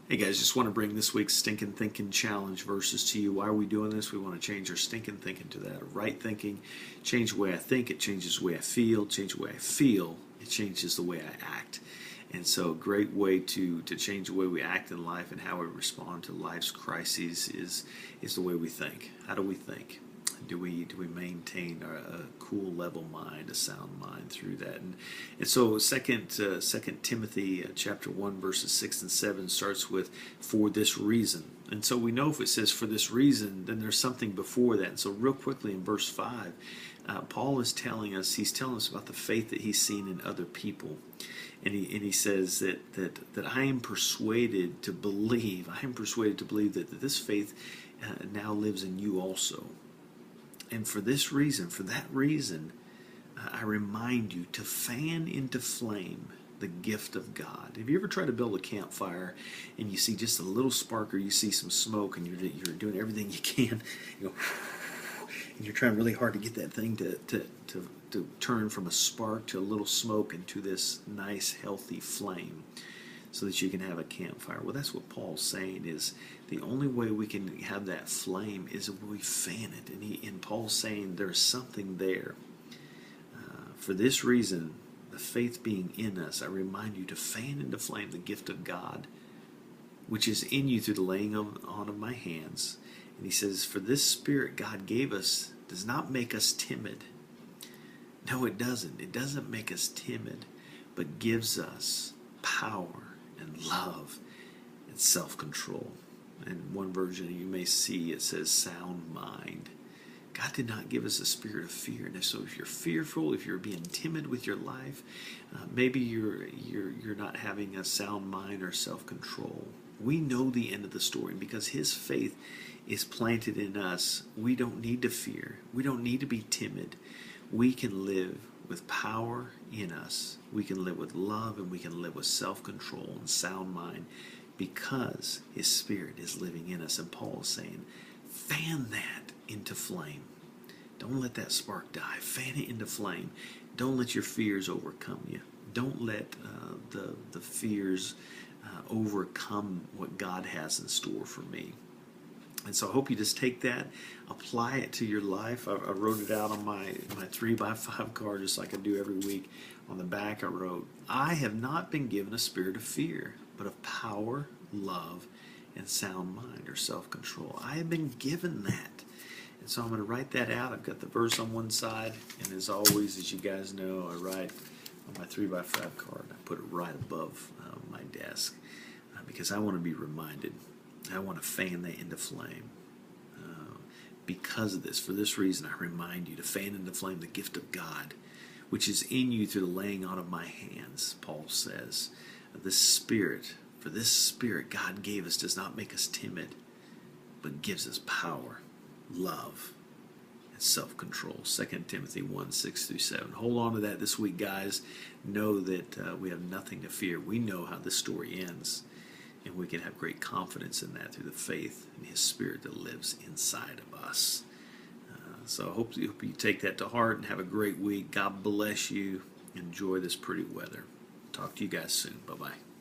Hey guys, just want to bring this week's Stinkin Thinkin challenge verses to you. Why are we doing this? We want to change our stinking thinking to that of right thinking. Change the way I think, it changes the way I feel. Change the way I feel, it changes the way I act. And so a great way to change the way we act in life and how we respond to life's crises is the way we think. How do we think? Do we maintain a cool, level mind, a sound mind through that? And so Second Timothy chapter 1 verses 6 and 7 starts with "for this reason." And so we know if it says "for this reason," then there's something before that. And so real quickly in verse 5, Paul is telling us, he's telling us about the faith that he's seen in other people. And he says that I am persuaded to believe that this faith now lives in you also. And for that reason, I remind you to fan into flame the gift of God. Have you ever tried to build a campfire and you see just a little spark, or you see some smoke, and you're doing everything you can, and you're trying really hard to get that thing to turn from a spark to a little smoke into this nice, healthy flame, so that you can have a campfire. Well, that's what Paul's saying, is the only way we can have that flame is if we fan it. And Paul's saying there's something there. For this reason, the faith being in us, I remind you to fan into flame the gift of God, which is in you through the laying on of my hands. And he says, for this Spirit God gave us does not make us timid. No, it doesn't. It doesn't make us timid, but gives us power and love and self-control. And one version you may see, it says sound mind. God did not give us a spirit of fear. And so if you're fearful, if you're being timid with your life, maybe you're not having a sound mind or self-control. We know the end of the story, because his faith is planted in us. We don't need to fear. We don't need to be timid. We can live with power in us. We can live with love, and we can live with self-control and sound mind, because his Spirit is living in us. And Paul is saying, fan that into flame. Don't let that spark die. Fan it into flame. Don't let your fears overcome you. Don't let the fears overcome what God has in store for me. And so I hope you just take that, apply it to your life. I wrote it out on my 3x5 card, just like I do every week. On the back I wrote, I have not been given a spirit of fear, but of power, love, and sound mind, or self-control. I have been given that. And so I'm going to write that out. I've got the verse on one side, and as always, as you guys know, I write on my 3x5 card. I put it right above my desk, because I want to be reminded. I want to fan that into flame. Because of this, for this reason, I remind you to fan into flame the gift of God, which is in you through the laying on of my hands. Paul says, this Spirit, for this Spirit God gave us does not make us timid, but gives us power, love, and self-control. 2 Timothy 1, 6 through 7. Hold on to that this week, guys. Know that we have nothing to fear. We know how this story ends, and we can have great confidence in that through the faith in his Spirit that lives inside of us. So I hope you take that to heart and have a great week. God bless you. Enjoy this pretty weather. Talk to you guys soon. Bye-bye.